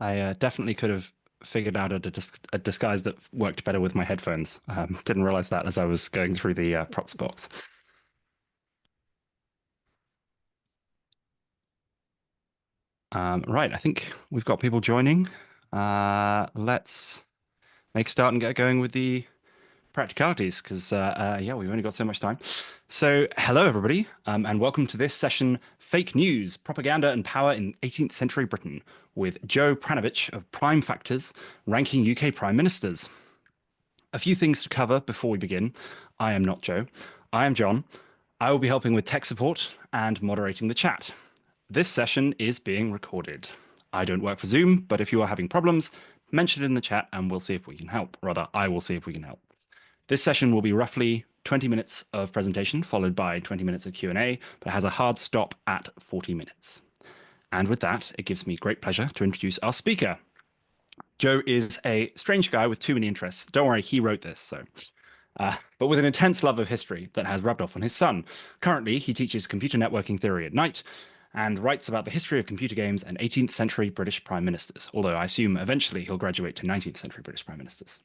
I definitely could have figured out a disguise that worked better with my headphones. Didn't realize that as I was going through the props box. Right, I think we've got people joining. Let's make a start and get going with the practicalities because, yeah, we've only got so much time. So, hello, everybody, and welcome to this session, Fake News, Propaganda and Power in 18th Century Britain, with Joe Pranovich of Prime Factors, ranking UK Prime Ministers. A few things to cover before we begin. I am not Joe. I am John. I will be helping with tech support and moderating the chat. This session is being recorded. I don't work for Zoom, but if you are having problems, mention it in the chat and we'll see if we can help. Rather, I will see if we can help. This session will be roughly 20 minutes of presentation, followed by 20 minutes of Q&A, but it has a hard stop at 40 minutes. And with that, it gives me great pleasure to introduce our speaker. Joe is a strange guy with too many interests. Don't worry, he wrote this, but with an intense love of history that has rubbed off on his son. Currently, he teaches computer networking theory at night and writes about the history of computer games and 18th century British prime ministers, although I assume eventually he'll graduate to 19th century British prime ministers.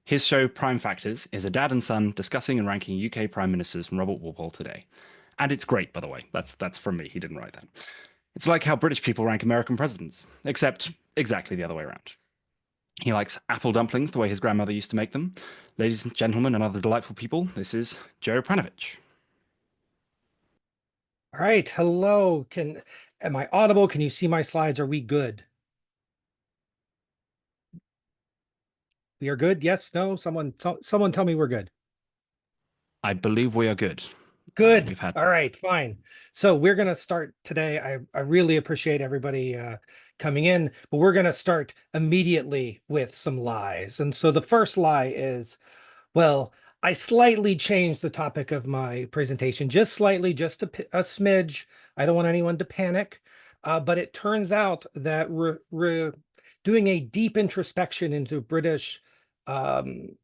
His show, Prime Factors, is a dad and son discussing and ranking UK prime ministers from Robert Walpole today. And it's great, by the way. That's from me. He didn't write that. It's like how British people rank American presidents, except exactly the other way around. He likes apple dumplings the way his grandmother used to make them. Ladies and gentlemen and other delightful people, this is Joe Pranovich. All right, hello. Am I audible? Can you see my slides? Are we good? We are good? Yes, no? Someone tell me we're good. I believe we are good. Good. We've had All right, fine. So we're going to start today. I really appreciate everybody coming in, but we're going to start immediately with some lies. And so the first lie is, well, I slightly changed the topic of my presentation, just slightly, just a smidge. I don't want anyone to panic. But it turns out that we're doing a deep introspection into British um,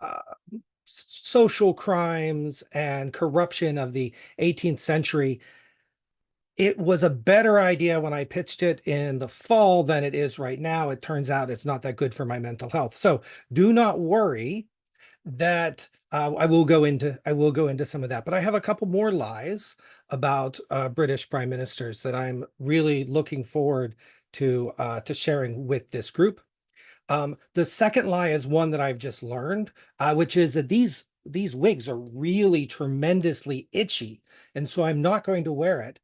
uh, social crimes and corruption of the 18th century. It was a better idea when I pitched it in the fall than it is right now. It turns out it's not that good for my mental health. So do not worry that I will go into some of that, but I have a couple more lies about British prime ministers that I'm really looking forward to sharing with this group. The second lie is one that I've just learned, which is that these wigs are really tremendously itchy, and so I'm not going to wear it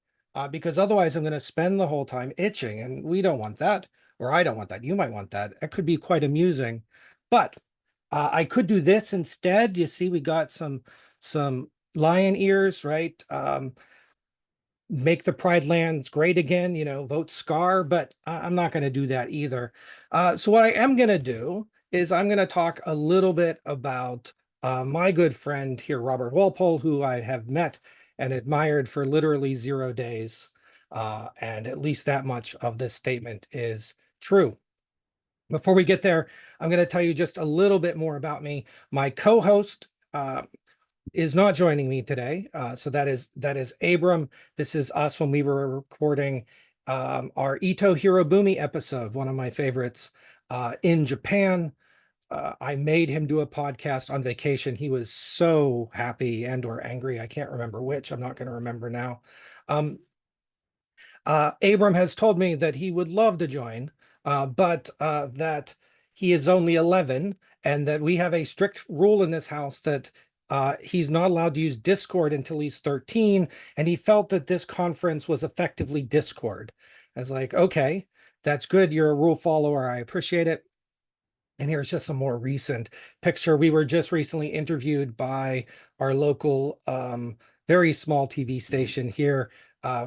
because otherwise I'm going to spend the whole time itching, and we don't want that, or I don't want that. You might want that. It could be quite amusing, but I could do this instead. You see, we got some lion ears, right? Make the Pride lands great again, vote Scar, but I'm not going to do that either. So what I am going to do is I'm going to talk a little bit about my good friend here, Robert Walpole, who I have met and admired for literally 0 days. And at least that much of this statement is true. Before we get there, I'm going to tell you just a little bit more about me. My co-host is not joining me today. So that is Abram. This is us when we were recording our Ito Hirobumi episode, one of my favorites, in Japan. I made him do a podcast on vacation. He was so happy and or angry. I can't remember which. I'm not going to remember now. Abram has told me that he would love to join, but that he is only 11 and that we have a strict rule in this house that he's not allowed to use Discord until he's 13. And he felt that this conference was effectively Discord. I was like, okay, that's good. You're a rule follower. I appreciate it. And here's just a more recent picture. We were just recently interviewed by our local, very small TV station here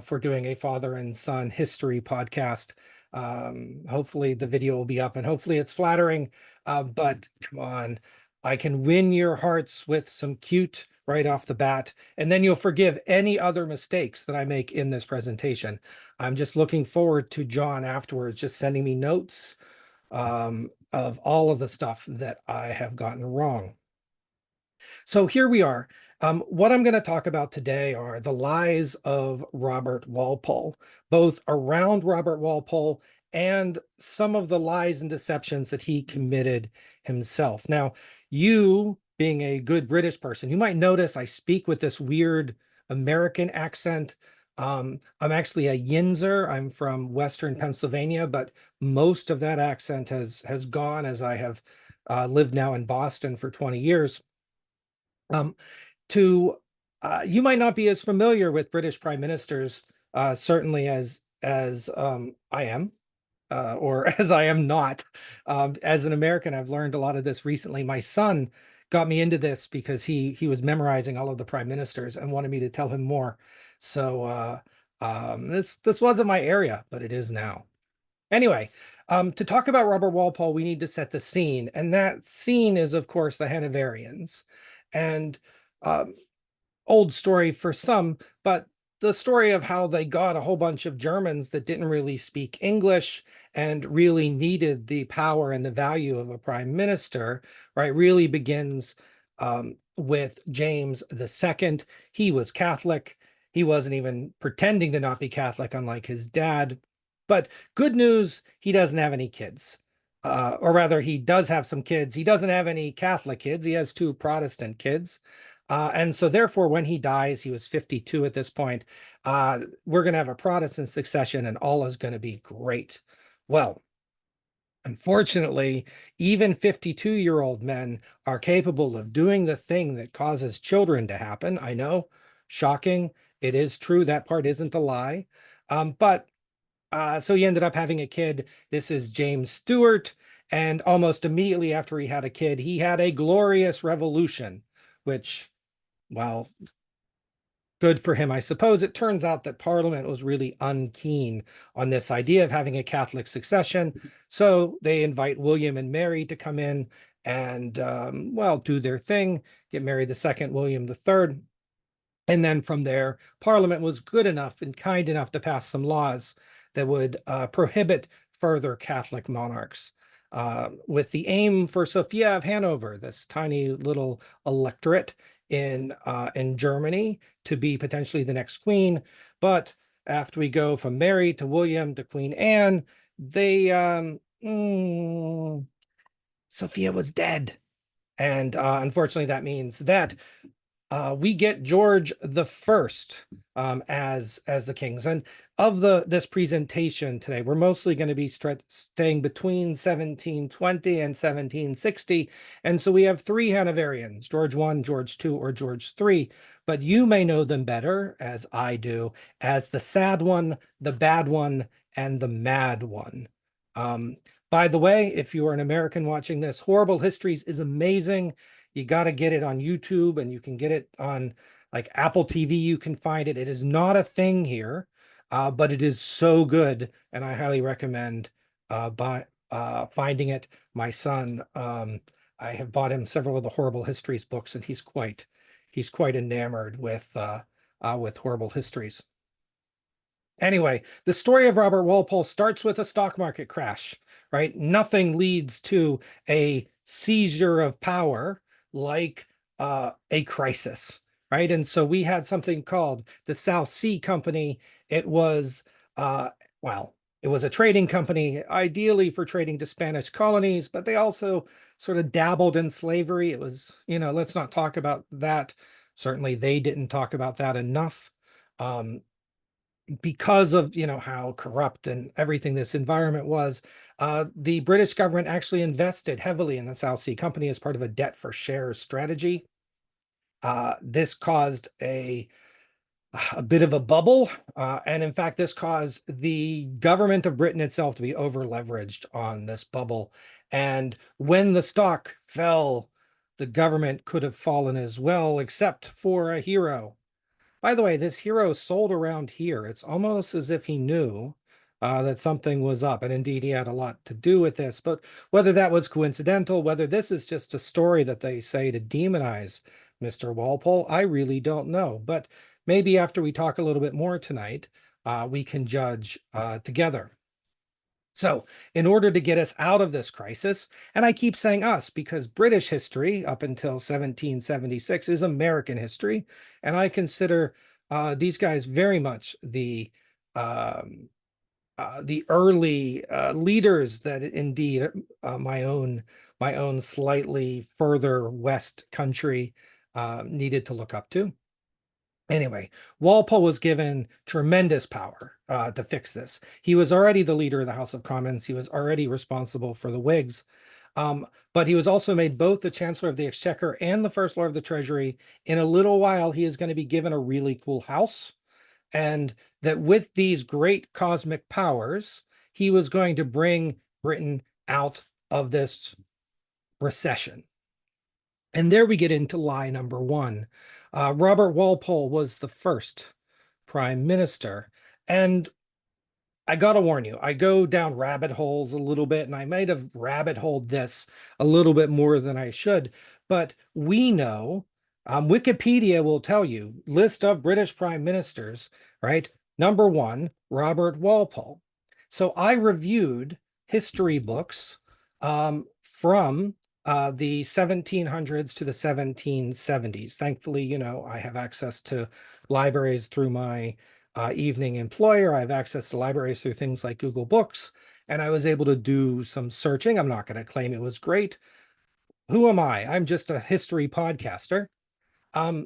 for doing a father and son history podcast. Hopefully the video will be up and hopefully it's flattering. But come on, I can win your hearts with some cute right off the bat, and then you'll forgive any other mistakes that I make in this presentation. I'm just looking forward to John afterwards, just sending me notes of all of the stuff that I have gotten wrong. So here we are. What I'm going to talk about today are the lies of Robert Walpole, both around Robert Walpole and some of the lies and deceptions that he committed himself. Now, you being a good British person, you might notice I speak with this weird American accent. I'm actually a Yinzer. I'm from Western Pennsylvania, but most of that accent has gone as I have lived now in Boston for 20 years. Um, to You might not be as familiar with British prime ministers, certainly as I am, or as I am not. As an American, I've learned a lot of this recently. My son got me into this because he was memorizing all of the prime ministers and wanted me to tell him more. So this wasn't my area, but it is now. Anyway, to talk about Robert Walpole, we need to set the scene, and that scene is, of course, the Hanoverians. And um, old story for some, but the story of how they got a whole bunch of Germans that didn't really speak English and really needed the power and the value of a prime minister, right, really begins with James II. He was Catholic. He wasn't even pretending to not be Catholic, unlike his dad. But good news, he doesn't have any kids. Or rather, he does have some kids. He doesn't have any Catholic kids. He has two Protestant kids. And so therefore, when he dies, he was 52 at this point, we're going to have a Protestant succession and all is going to be great. Well, unfortunately, even 52-year-old men are capable of doing the thing that causes children to happen. I know, shocking. It is true. That part isn't a lie. But so he ended up having a kid. This is James Stewart. And almost immediately after he had a kid, he had a glorious revolution, which, well, good for him, I suppose. It turns out that Parliament was really unkeen on this idea of having a Catholic succession. So they invite William and Mary to come in and, well, do their thing, get Mary II, William III. And then from there, Parliament was good enough and kind enough to pass some laws that would prohibit further Catholic monarchs, with the aim for Sophia of Hanover, this tiny little electorate in Germany, to be potentially the next queen. But after we go from Mary to William to Queen Anne, they Sophia was dead. And unfortunately, that means that we get George the First as the kings. And of this presentation today, we're mostly going to be staying between 1720 and 1760. And so we have three Hanoverians, George I, George II, or George III. But you may know them better, as I do, as the sad one, the bad one, and the mad one. Um, by the way, if you are an American watching this, Horrible Histories is amazing. You got to get it on YouTube, and you can get it on like Apple TV. You can find it. It is not a thing here, but it is so good, and I highly recommend finding it. My son, I have bought him several of the Horrible Histories books, and he's quite enamored with Horrible Histories. Anyway, the story of Robert Walpole starts with a stock market crash, right? Nothing leads to a seizure of power like a crisis, right? And so we had something called the South Sea Company. It was, uh, well, it was a trading company, ideally for trading to Spanish colonies, but they also sort of dabbled in slavery. It was, let's not talk about that. Certainly, they didn't talk about that enough. Because of how corrupt and everything this environment was, the British government actually invested heavily in the South Sea Company as part of a debt for shares strategy. This caused a bit of a bubble, and in fact, this caused the government of Britain itself to be over leveraged on this bubble. And when the stock fell, the government could have fallen as well, except for a hero. By the way, this hero sold around here. It's almost as if he knew that something was up. And indeed, he had a lot to do with this. But whether that was coincidental, whether this is just a story that they say to demonize Mr. Walpole, I really don't know. But maybe after we talk a little bit more tonight, we can judge together. So, in order to get us out of this crisis, and I keep saying us because British history up until 1776 is American history, and I consider these guys very much the um, the early leaders that indeed my own slightly further west country needed to look up to. Anyway, Walpole was given tremendous power to fix this. He was already the leader of the House of Commons. He was already responsible for the Whigs. But he was also made both the Chancellor of the Exchequer and the First Lord of the Treasury. In a little while, he is going to be given a really cool house. And that with these great cosmic powers, he was going to bring Britain out of this recession. And there we get into lie number one. Robert Walpole was the first prime minister. And I gotta warn you, I go down rabbit holes a little bit, and I might have rabbit holed this a little bit more than I should. But we know, Wikipedia will tell you list of British prime ministers, right? Number one, Robert Walpole. So I reviewed history books from the 1700s to the 1770s. Thankfully, I have access to libraries through my evening employer. I have access to libraries through things like Google Books, and I was able to do some searching. I'm not going to claim it was great. Who am I? I'm just a history podcaster. Um,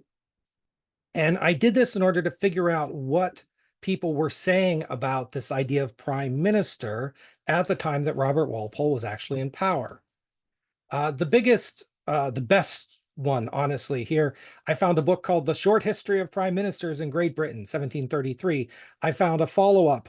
and I did this in order to figure out what people were saying about this idea of prime minister at the time that Robert Walpole was actually in power. The best one, honestly, here, I found a book called The Short History of Prime Ministers in Great Britain, 1733. I found a follow-up,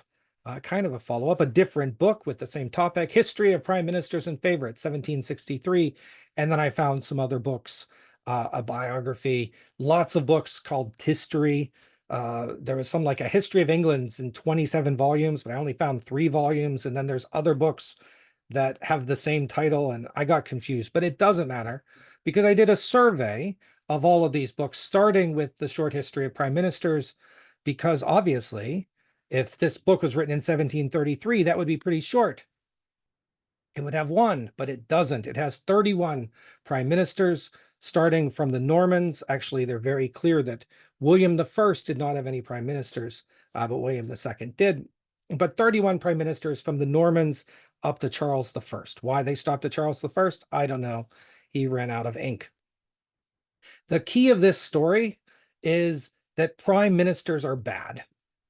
kind of a follow-up, a different book with the same topic, History of Prime Ministers and Favorites, 1763. And then I found some other books, a biography, lots of books called History. There was some like a History of England's in 27 volumes, but I only found 3 volumes. And then there's other books that have the same title, and I got confused, but it doesn't matter because I did a survey of all of these books, starting with the short history of prime ministers, because obviously, if this book was written in 1733, that would be pretty short. It would have one, but it doesn't. It has 31 prime ministers, starting from the Normans. Actually, they're very clear that William the First did not have any prime ministers, but William the Second did. But 31 prime ministers from the Normans up to Charles the First. Why they stopped at Charles the First, I don't know. He ran out of ink. The key of this story is that prime ministers are bad,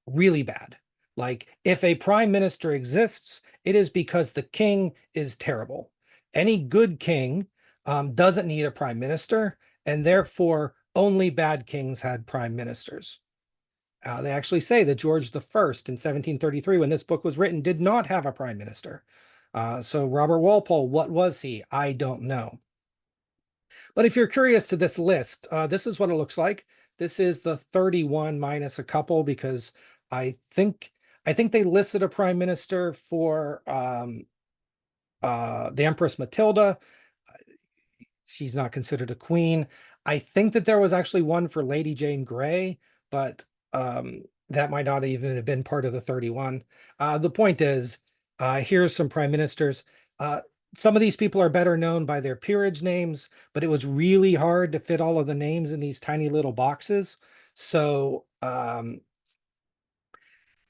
really bad. Like, if a prime minister exists, it is because the king is terrible. Any good king doesn't need a prime minister, and therefore only bad kings had prime ministers. They actually say that George the First in 1733, when this book was written, did not have a prime minister. So Robert Walpole, what was he? I don't know. But if you're curious to this list, this is what it looks like. This is the 31 minus a couple, because I think they listed a prime minister for the Empress Matilda. She's not considered a queen. I think that there was actually one for Lady Jane Grey, but that might not even have been part of the 31. The point is, here's some prime ministers. Some of these people are better known by their peerage names, but it was really hard to fit all of the names in these tiny little boxes. So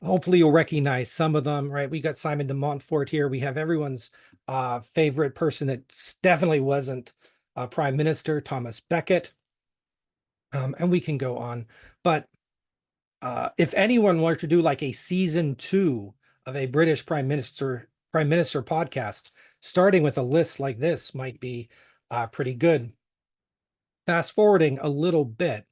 hopefully you'll recognize some of them, right? We got Simon de Montfort here. We have everyone's favorite person that definitely wasn't prime minister, Thomas Becket. And we can go on. But if anyone were to do like a season 2 of a British prime minister podcast, starting with a list like this might be pretty good. Fast forwarding a little bit,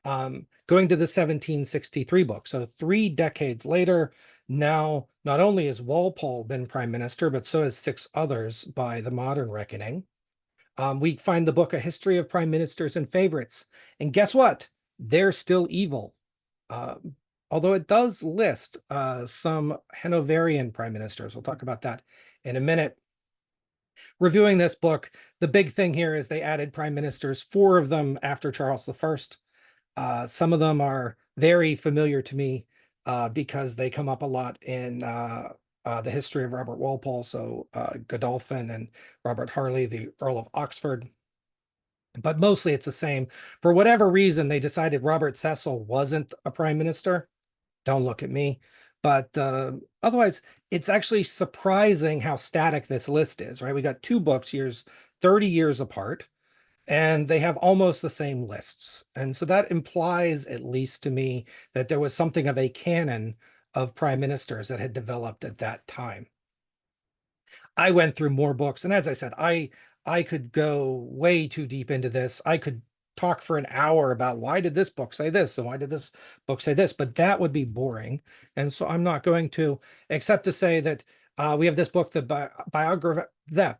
going to the 1763 book. So 3 decades later, now not only has Walpole been prime minister, but so has 6 others by the modern reckoning. We find the book A History of Prime Ministers and Favorites. And guess what? They're still evil. Uh, Although it does list some Hanoverian prime ministers. We'll talk about that in a minute. Reviewing this book, the big thing here is they added prime ministers, 4 of them after Charles the First. Some of them are very familiar to me because they come up a lot in the history of Robert Walpole. So Godolphin and Robert Harley, the Earl of Oxford. But mostly it's the same. For whatever reason, they decided Robert Cecil wasn't a prime minister. Don't look at me. But otherwise, it's actually surprising how static this list is, right? We got two books years 30 years apart, and they have almost the same lists. And so that implies, at least to me, that there was something of a canon of prime ministers that had developed at that time. I went through more books, and as I said, I could go way too deep into this. I could talk for an hour about why did this book say this and why did this book say this, but that would be boring, and so I'm not going to, except to say that we have this book, the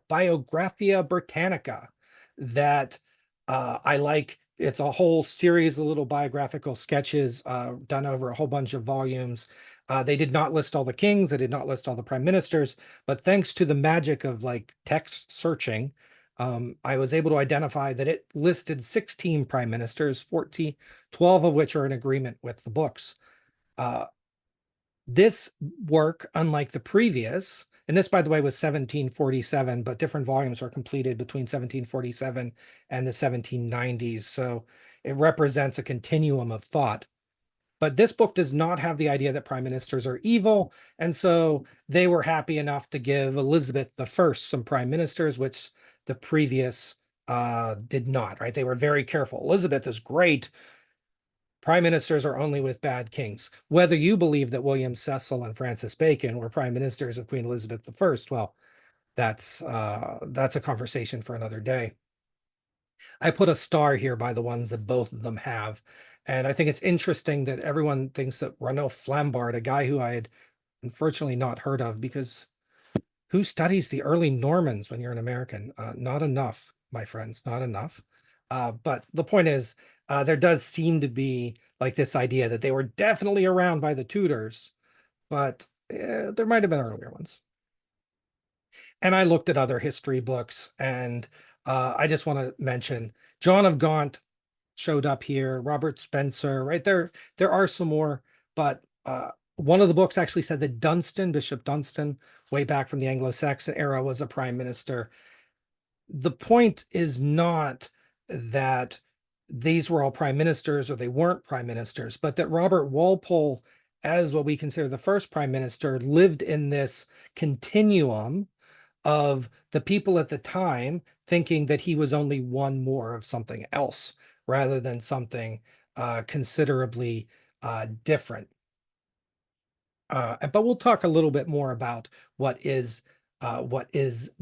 Biographia Britannica, that I like. It's a whole series of little biographical sketches done over a whole bunch of volumes. They did not list all the kings, they did not list all the prime ministers, but thanks to the magic of like text searching, I was able to identify that it listed 16 prime ministers, 14, 12 of which are in agreement with the books. Uh, this work, unlike the previous, and this, by the way, was 1747, but different volumes were completed between 1747 and the 1790s. So it represents a continuum of thought. But this book does not have the idea that prime ministers are evil. And so they were happy enough to give Elizabeth I some prime ministers, which the previous did not, right? They were very careful. Elizabeth is great. Prime ministers are only with bad kings. Whether you believe that William Cecil and Francis Bacon were prime ministers of Queen Elizabeth I, well, that's a conversation for another day. I put a star here by the ones that both of them have. And I think it's interesting that everyone thinks that Ranulph Flambard, a guy who I had unfortunately not heard of, because who studies the early Normans when you're an American? Not enough, my friends, not enough. But the point is, there does seem to be like this idea that they were definitely around by the Tudors, but there might have been earlier ones. And I looked at other history books, and I just want to mention John of Gaunt showed up here, Robert Spencer, right there. There are some more, but one of the books actually said that Dunstan, Bishop Dunstan, way back from the Anglo-Saxon era, was a prime minister. The point is not that these were all prime ministers or they weren't prime ministers, but that Robert Walpole, as what we consider the first prime minister, lived in this continuum of the people at the time thinking that he was only one more of something else rather than something considerably different. But we'll talk a little bit more about what is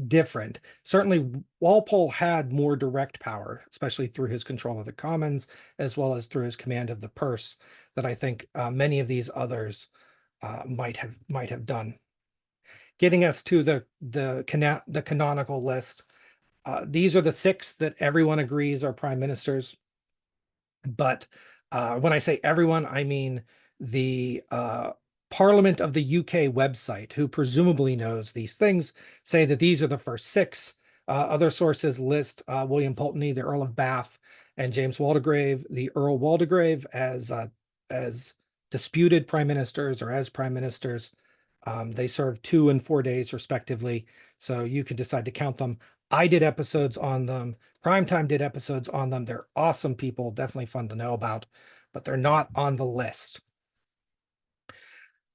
different. Certainly, Walpole had more direct power, especially through his control of the Commons, as well as through his command of the purse, that I think many of these others might have done. Getting us to the canonical list. These are the six that everyone agrees are prime ministers. But when I say everyone, I mean the Parliament of the UK website, who presumably knows these things, say that these are the first six. Other sources list William Pulteney, the Earl of Bath, and James Waldegrave, the Earl Waldegrave, as disputed prime ministers or as prime ministers. They served 2 and 4 days respectively, so you could decide to count them. I did episodes on them. Primetime did episodes on them. They're awesome people, definitely fun to know about, but they're not on the list.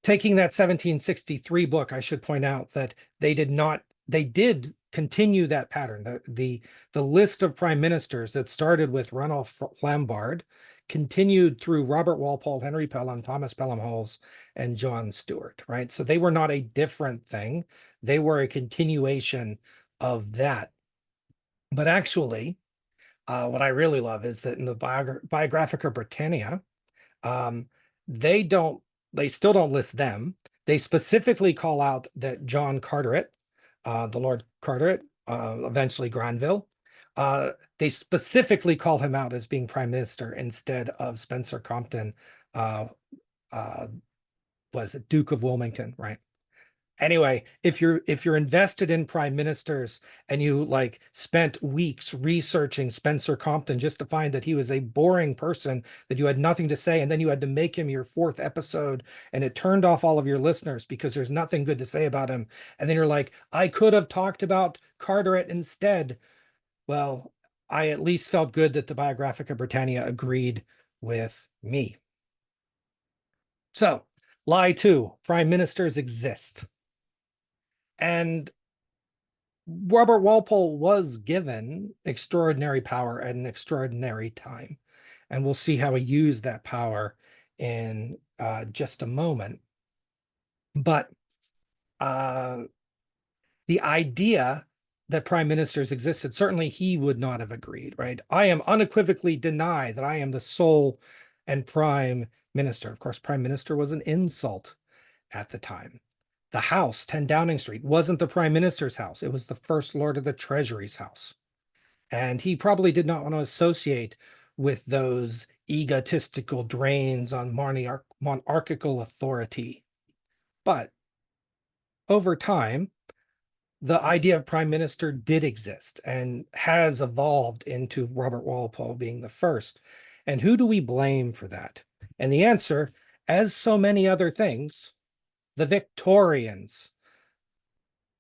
Taking that 1763 book, I should point out that they did continue that pattern. The list of prime ministers that started with Ranulph Flambard continued through Robert Walpole, Henry Pelham, Thomas Pelham Hulls, and John Stuart, right? So they were not a different thing. They were a continuation of that. But actually, what I really love is that in the Biographica Britannia, um, they don't, they still don't list them. They specifically call out that John Carteret, the Lord Carteret, eventually Granville, they specifically call him out as being prime minister instead of Spencer Compton, uh, uh, was it Duke of Wilmington, right? Anyway, if you're invested in prime ministers and you like spent weeks researching Spencer Compton just to find that he was a boring person that you had nothing to say, and then you had to make him your fourth episode, and it turned off all of your listeners because there's nothing good to say about him, and then you're like, I could have talked about Carteret instead. Well, I at least felt good that the Biographica Britannia agreed with me. So Lie two, prime ministers exist. And Robert Walpole was given extraordinary power at an extraordinary time. And we'll see how he used that power in just a moment. But uh, the idea that prime ministers existed, certainly he would not have agreed, right? I am unequivocally deny that I am the sole and prime minister. Of course, prime minister was an insult at the time. The house, 10 Downing Street, wasn't the prime minister's house. It was the first lord of the treasury's house. And he probably did not want to associate with those egotistical drains on monarchical authority. But over time, the idea of prime minister did exist and has evolved into Robert Walpole being the first. And who do we blame for that? And the answer, as so many other things, the Victorians.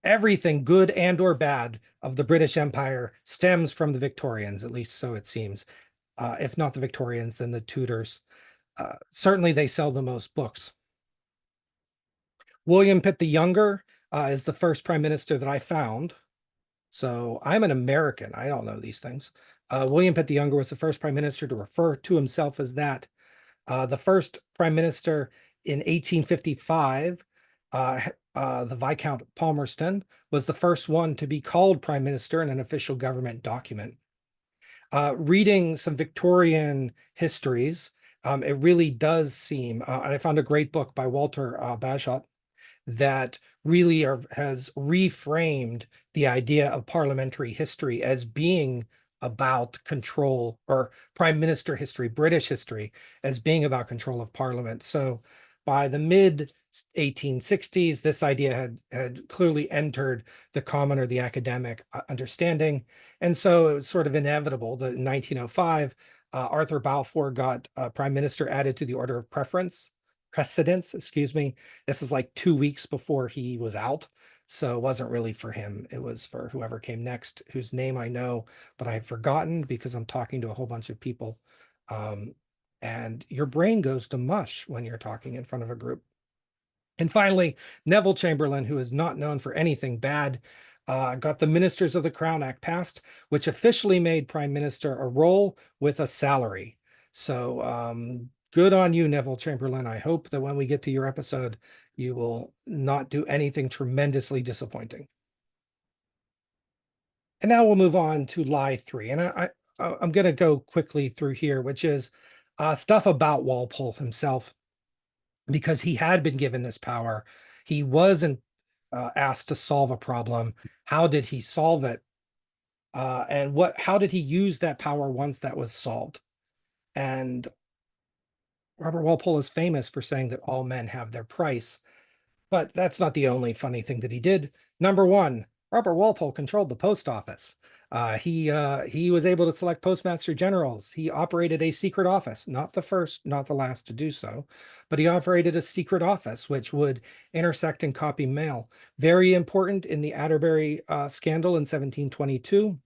Everything good and or bad of the British Empire stems from the Victorians, at least so it seems. If not the Victorians, then the Tudors. Certainly they sell the most books. William Pitt the Younger is the first prime minister that I found. So I'm an American. I don't know these things. William Pitt the Younger was the first prime minister to refer to himself as that. The first prime minister in 1855, the Viscount Palmerston, was the first one to be called prime minister in an official government document. Reading some Victorian histories, it really does seem, I found a great book by Walter Bagehot that really has reframed the idea of parliamentary history as being about control, or prime minister history, British history, as being about control of parliament. So by the mid 1860s, this idea had clearly entered the common or the academic understanding. And so it was sort of inevitable that in 1905, Arthur Balfour got prime minister added to the order of precedence, excuse me. This is like 2 weeks before he was out. So it wasn't really for him. It was for whoever came next, whose name I know, but I've forgotten because I'm talking to a whole bunch of people. And your brain goes to mush when you're talking in front of a group. And finally, Neville Chamberlain, who is not known for anything bad, got the Ministers of the Crown Act passed, which officially made Prime Minister a role with a salary. So good on you, Neville Chamberlain. I hope that when we get to your episode, you will not do anything tremendously disappointing. And now we'll move on to lie three. And I'm going to go quickly through here, which is stuff about Walpole himself, because he had been given this power. He wasn't asked to solve a problem. How did he solve it? And how did he use that power once that was solved? And Robert Walpole is famous for saying that all men have their price. But that's not the only funny thing that he did. Number one, Robert Walpole controlled the post office. He was able to select postmaster generals. He operated a secret office, not the first, not the last to do so, but he operated a secret office which would intersect and copy mail. Very important in the Atterbury scandal in 1722,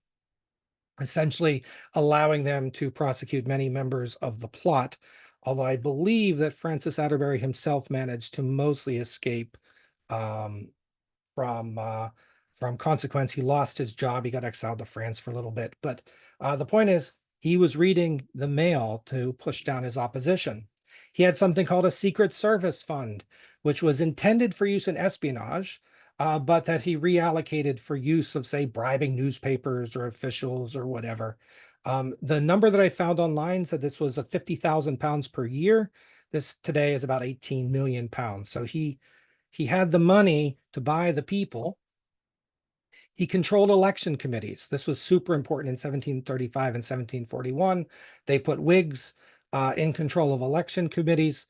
essentially allowing them to prosecute many members of the plot. Although I believe that Francis Atterbury himself managed to mostly escape um, from consequence. He lost his job. He got exiled to France for a little bit. But the point is, he was reading the mail to push down his opposition. He had something called a Secret Service Fund, which was intended for use in espionage, but that he reallocated for use of, say, bribing newspapers or officials or whatever. The number that I found online said this was a £50,000 per year. This today is about 18 million pounds. So he had the money to buy the people. He controlled election committees. This was super important in 1735 and 1741. They put Whigs in control of election committees,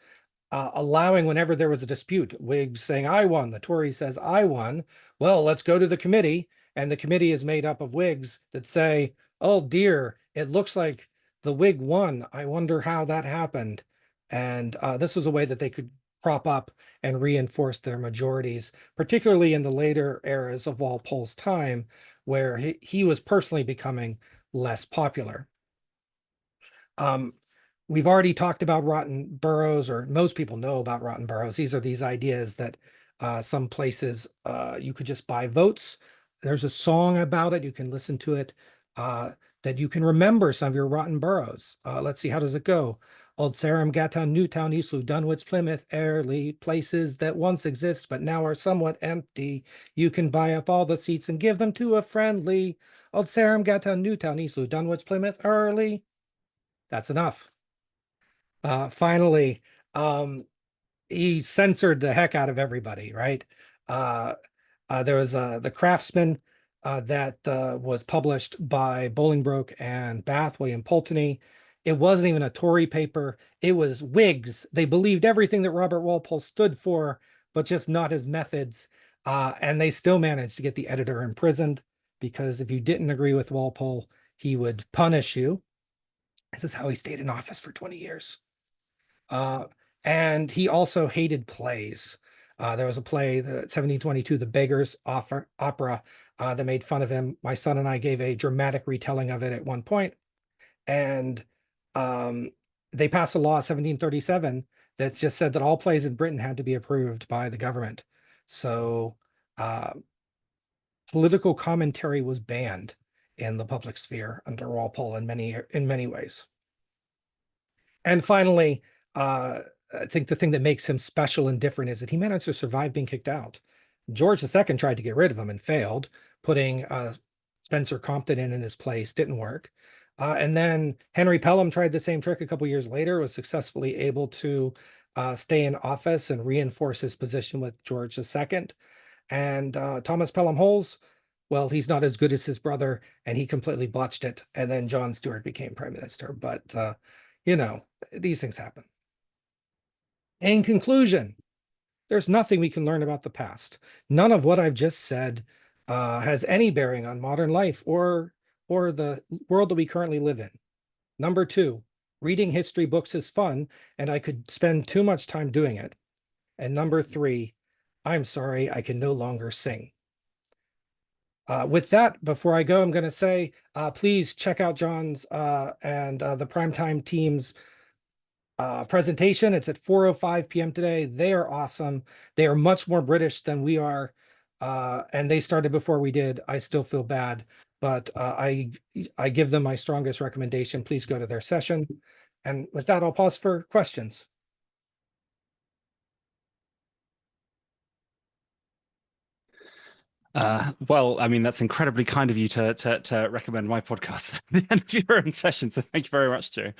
allowing whenever there was a dispute, Whigs saying, I won, the Tory says, I won. Well, let's go to the committee. And the committee is made up of Whigs that say, oh dear, it looks like the Whig won. I wonder how that happened. And this was a way that they could prop up and reinforce their majorities, particularly in the later eras of Walpole's time, where he was personally becoming less popular. Um, we've already talked about rotten boroughs, or most people know about rotten boroughs. These are these ideas that some places you could just buy votes. There's a song about it. You can listen to it, that you can remember some of your rotten boroughs. Let's see, how does it go? Old Sarum, Gattown, Newtown, Eastleigh, Dunwich, Plymouth, Airlie, places that once exist but now are somewhat empty. You can buy up all the seats and give them to a friendly. Old Sarum, Gattown, Newtown, Eastleigh, Dunwich, Plymouth, Airlie. That's enough. Finally, um, he censored the heck out of everybody, right? Uh, there was The Craftsman that was published by Bolingbroke and Bath, William Pulteney. It wasn't even a Tory paper. It was Whigs. They believed everything that Robert Walpole stood for, but just not his methods. And they still managed to get the editor imprisoned because if you didn't agree with Walpole, he would punish you. This is how he stayed in office for 20 years. Uh, and he also hated plays. There was a play, the 1722, The Beggars Opera, that made fun of him. My son and I gave a dramatic retelling of it at one point, and um, they passed a law 1737 that just said that all plays in Britain had to be approved by the government. So uh, political commentary was banned in the public sphere under Walpole in many ways. And finally, I think the thing that makes him special and different is that he managed to survive being kicked out. George II tried to get rid of him and failed, putting Spencer Compton in his place, didn't work. And then Henry Pelham tried the same trick a couple years later, was successfully able to stay in office and reinforce his position with George II. And Thomas Pelham Holles, well, he's not as good as his brother, and he completely botched it. And then John Stewart became prime minister. But you know, these things happen. In conclusion, there's nothing we can learn about the past. None of what I've just said has any bearing on modern life or the world that we currently live in. Number two, reading history books is fun, and I could spend too much time doing it. And number three, I'm sorry, I can no longer sing. With that, before I go, I'm going to say, please check out John's and the Primetime team's presentation. It's at 4:05 p.m. today. They are awesome. They are much more British than we are. And they started before we did. I still feel bad, but I give them my strongest recommendation. Please go to their session. And with that, I'll pause for questions. Well, I mean, that's incredibly kind of you to recommend my podcast at the end of your own session. So thank you very much, Joe.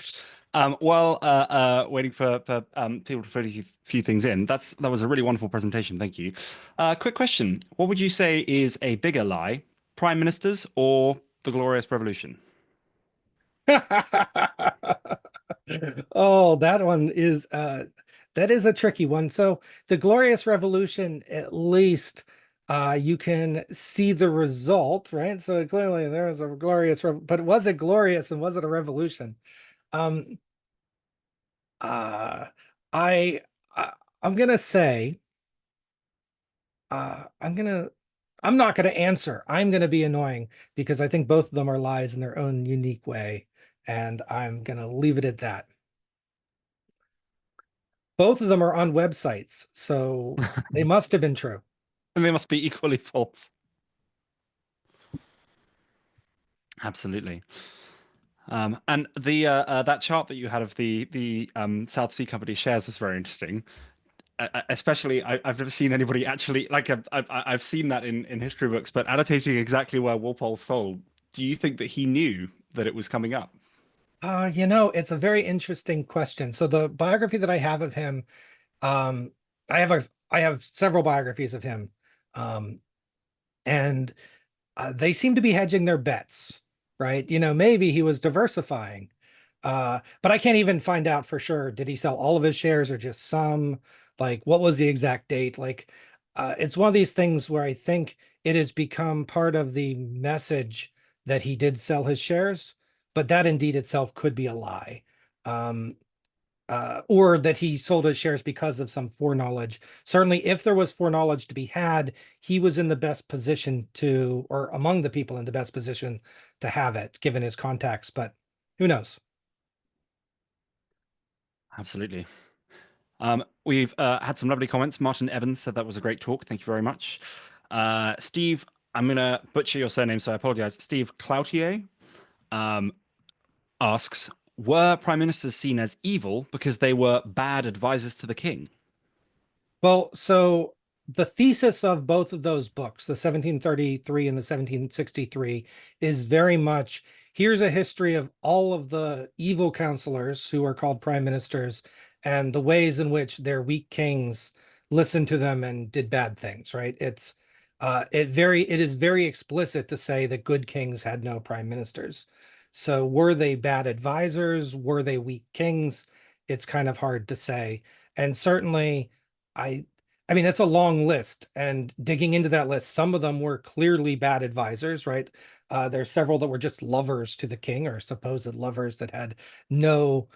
Waiting for people to put a few things in. That was a really wonderful presentation. Thank you. Quick question: what would you say is a bigger lie, prime ministers or the Glorious Revolution? Oh, that is a tricky one. So the Glorious Revolution, at least you can see the result, right? So clearly there was a but was it glorious and was it a revolution? Um uh I, I I'm gonna say uh I'm gonna I'm not gonna answer. I'm gonna be annoying because I think both of them are lies in their own unique way, and I'm gonna leave it at that. Both of them are on websites, so they must have been true. And they must be equally false. Absolutely. And the that chart that you had of the South Sea Company shares was very interesting. Especially, I've never seen anybody actually like I've seen that in history books, but annotating exactly where Walpole sold. Do you think that he knew that it was coming up? It's a very interesting question. So the biography that I have of him, um, I have several biographies of him, um, and they seem to be hedging their bets, right? Maybe he was diversifying. But I can't even find out for sure. Did he sell all of his shares or just some? Like, what was the exact date? Like, it's one of these things where I think it has become part of the message that he did sell his shares, but that indeed itself could be a lie. Um, or that he sold his shares because of some foreknowledge. Certainly, if there was foreknowledge to be had, he was in the best position to, or among the people in the best position to have it, given his contacts. But who knows? Absolutely. We've had some lovely comments. Martin Evans said that was a great talk. Thank you very much. Steve, I'm going to butcher your surname, so I apologize. Steve Cloutier um, asks, were prime ministers seen as evil because they were bad advisors to the king? Well, so the thesis of both of those books, the 1733 and the 1763, is very much here's a history of all of the evil counselors who are called prime ministers and the ways in which their weak kings listened to them and did bad things, right? It is very explicit to say that good kings had no prime ministers. So were they bad advisors? Were they weak kings? It's kind of hard to say. And certainly I I mean, it's a long list, and digging into that list, some of them were clearly bad advisors, right? There's several that were just lovers to the king or supposed lovers that had no,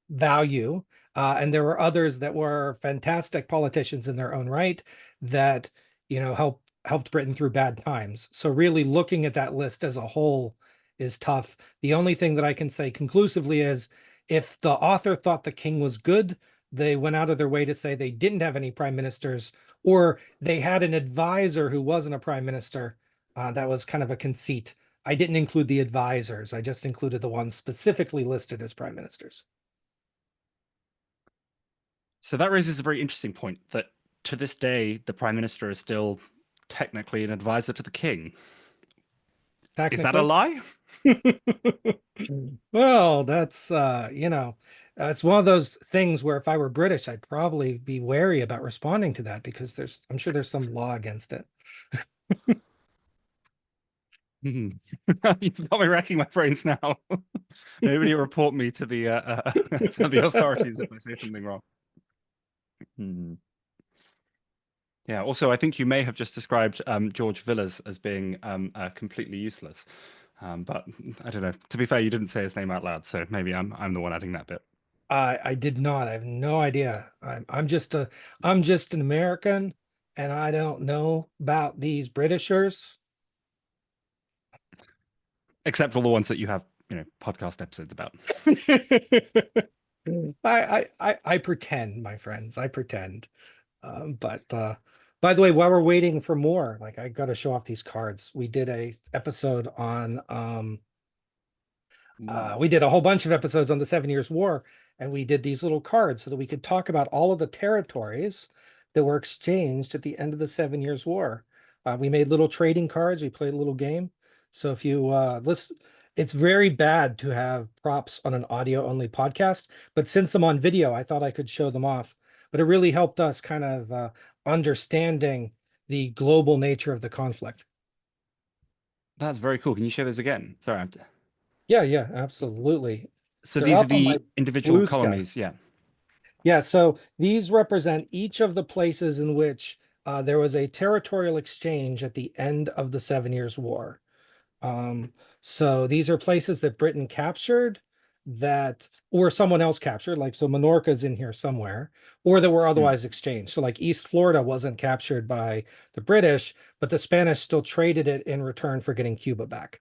value. And there were others that were fantastic politicians in their own right that, helped Britain through bad times. So really looking at that list as a whole is tough. The only thing that I can say conclusively is if the author thought the king was good, they went out of their way to say they didn't have any prime ministers, or they had an advisor who wasn't a prime minister. That was kind of a conceit. I didn't include the advisors. I just included the ones specifically listed as prime ministers. So that raises a very interesting point that to this day, the prime minister is still technically an advisor to the king. Is that a Technically. lie? Well, it's one of those things where if I were British, I'd probably be wary about responding to that because I'm sure there's some law against it. Hmm. You've got me racking my brains now. Nobody report me to the to the authorities if I say something wrong. Hmm. Yeah. Also, I think you may have just described George Villas as being completely useless. But I don't know. To be fair, you didn't say his name out loud, so maybe I'm the one adding that bit. I did not. I have no idea. I'm just an American and I don't know about these Britishers. Except for the ones that you have, podcast episodes about. I pretend, my friends. I pretend. But by the way, while we're waiting for more, like I got to show off these cards. We did a episode on Ooh. we did a whole bunch of episodes on the Seven Years' War, and we did these little cards so that we could talk about all of the territories that were exchanged at the end of the Seven Years' War. We made little trading cards. We played a little game. So if you listen, it's very bad to have props on an audio only podcast, but since I'm on video, I thought I could show them off. But it really helped us kind of understanding the global nature of the conflict. That's very cool. Can you show those again? Sorry. Yeah, yeah, absolutely. So They're these are up on my the individual blue sky. colonies. Yeah. Yeah, so these represent each of the places in which there was a territorial exchange at the end of the Seven Years' War. Um, so these are places that Britain captured that, or someone else captured, like so Minorca's in here somewhere, or that were Mm, otherwise exchanged. So like East Florida wasn't captured by the British, but the Spanish still traded it in return for getting Cuba back.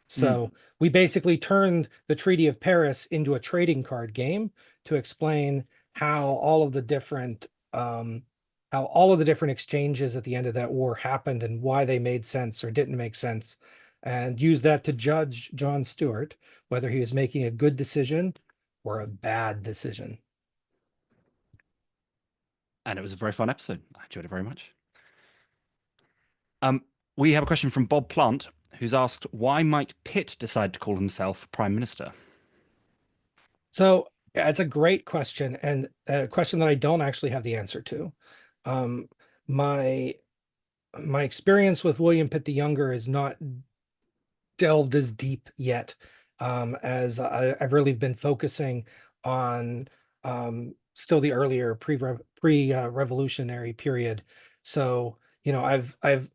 mm. So we basically turned the Treaty of Paris into a trading card game to explain how all of the different how all of the different exchanges at the end of that war happened and why they made sense or didn't make sense and use that to judge John Stewart whether he was making a good decision or a bad decision. And it was a very fun episode. I enjoyed it very much. Um, we have a question from Bob Plant, who's asked, why might Pitt decide to call himself Prime Minister? So it's a great question and a question that I don't actually have the answer to. Um, my my experience with William Pitt the Younger is not delved as deep yet, as I've really been focusing on still the earlier pre-revolutionary period. So, I've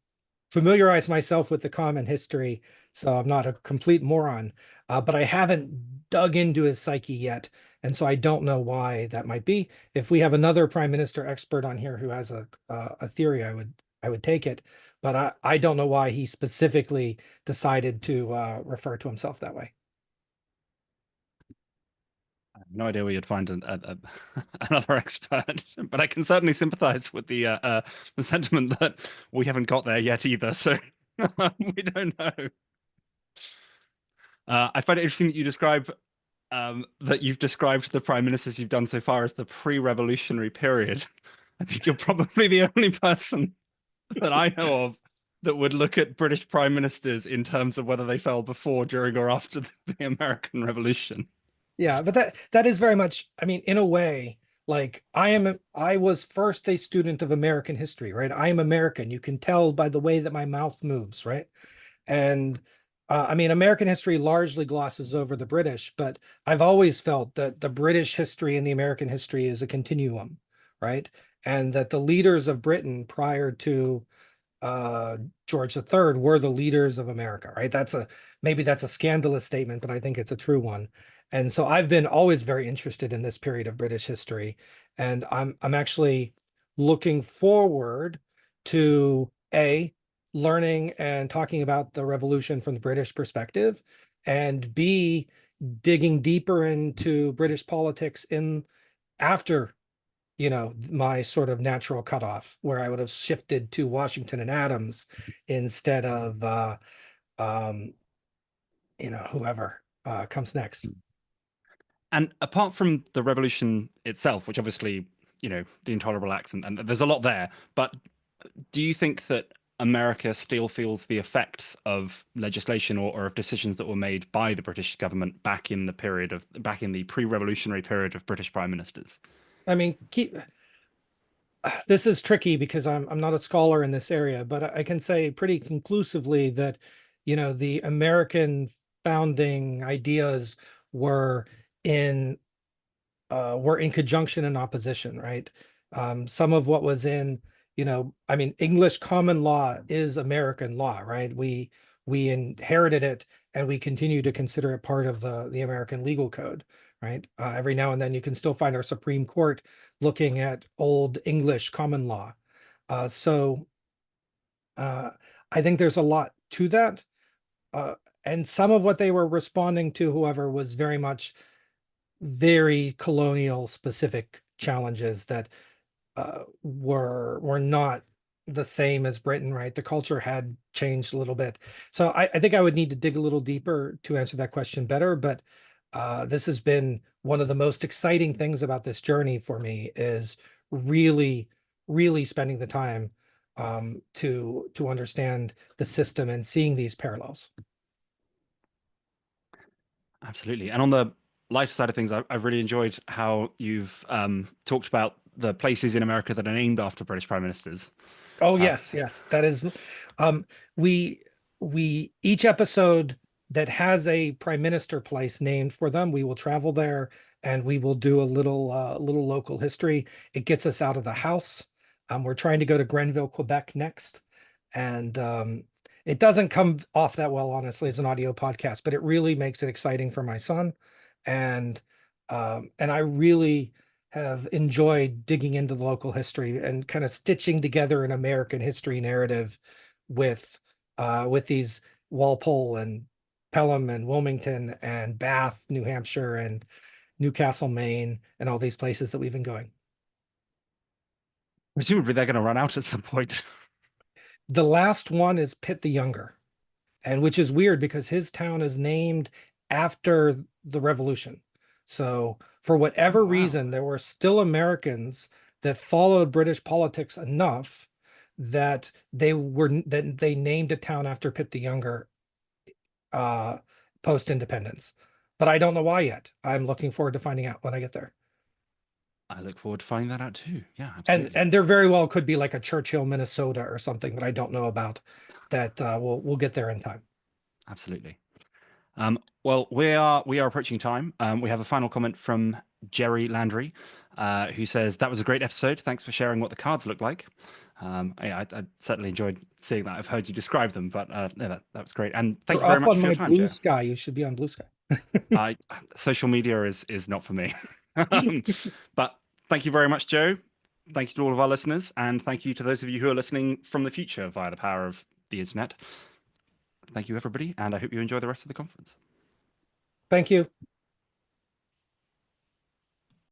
familiarized myself with the common history, so I'm not a complete moron, but I haven't dug into his psyche yet, and so I don't know why that might be. If we have another prime minister expert on here who has a theory, I would take it, but I don't know why he specifically decided to refer to himself that way. No idea where you'd find another expert, but I can certainly sympathize with the sentiment that we haven't got there yet either. So we don't know. I find it interesting that you describe that you've described the prime ministers you've done so far as the pre-revolutionary period. I think you're probably the only person that I know of that would look at British prime ministers in terms of whether they fell before, during, or after the American Revolution. Yeah, but that is very much, I mean, in a way, like I was first a student of American history, right? I am American. You can tell by the way that my mouth moves, right? And I mean, American history largely glosses over the British, but I've always felt that the British history and the American history is a continuum, right? And that the leaders of Britain prior to uh, George III were the leaders of America, right? Maybe that's a scandalous statement, but I think it's a true one. And so I've been always very interested in this period of British history, and I'm actually looking forward to learning and talking about the revolution from the British perspective, and B, digging deeper into British politics in after my sort of natural cutoff where I would have shifted to Washington and Adams instead of um, whoever comes next. And apart from the revolution itself, which obviously, the intolerable acts and there's a lot there, but do you think that America still feels the effects of legislation or of decisions that were made by the British government back in the pre-revolutionary period of British prime ministers? I mean, this is tricky because I'm not a scholar in this area, but I can say pretty conclusively that the American founding ideas were in were in conjunction and opposition, right? Some of what was in, I mean, English common law is American law, right? We inherited it and we continue to consider it part of the American legal code, right? Every now and then you can still find our Supreme Court looking at old English common law. So uh, I think there's a lot to that. Uh, and some of what they were responding to, whoever, was very much very colonial specific challenges that were not the same as Britain, right? The culture had changed a little bit. So I think I would need to dig a little deeper to answer that question better. But this has been one of the most exciting things about this journey for me is really, really spending the time to understand the system and seeing these parallels. Absolutely. And on the lighter side of things, I've really enjoyed how you've talked about the places in America that are named after British prime ministers. Oh Uh, yes, yes. That is we we each episode that has a prime minister place named for them, we will travel there and we will do a little local history. It gets us out of the house. We're trying to go to Grenville, Quebec next. And it doesn't come off that well, honestly, as an audio podcast, but it really makes it exciting for my son. And I really have enjoyed digging into the local history and kind of stitching together an American history narrative with with these Walpole and Pelham and Wilmington and Bath, New Hampshire and Newcastle, Maine, and all these places that we've been going. Presumably they're going to run out at some point. The last one is Pitt the Younger, and which is weird because his town is named after the Revolution. So, for Oh, whatever wow. reason, there were still Americans that followed British politics enough that they named a town after Pitt the Younger uh, post independence. But I don't know why yet. I'm looking forward to finding out when I get there. I look forward to finding that out too. Yeah, And absolutely. and there very well could be like a Churchill, Minnesota, or something that I don't know about that we'll get there in time. Absolutely. Well, we are approaching time. We have a final comment from Jerry Landry, who says that was a great episode. Thanks for sharing what the cards look like. I certainly enjoyed seeing that. I've heard you describe them, but no, that was great. And thank You're you very up much on for your my time, blue Joe. sky. You should be on blue sky. I Social media is not for me. Um, but thank you very much, Joe. Thank you to all of our listeners, and thank you to those of you who are listening from the future via the power of the internet. Thank you, everybody, and I hope you enjoy the rest of the conference. Thank you.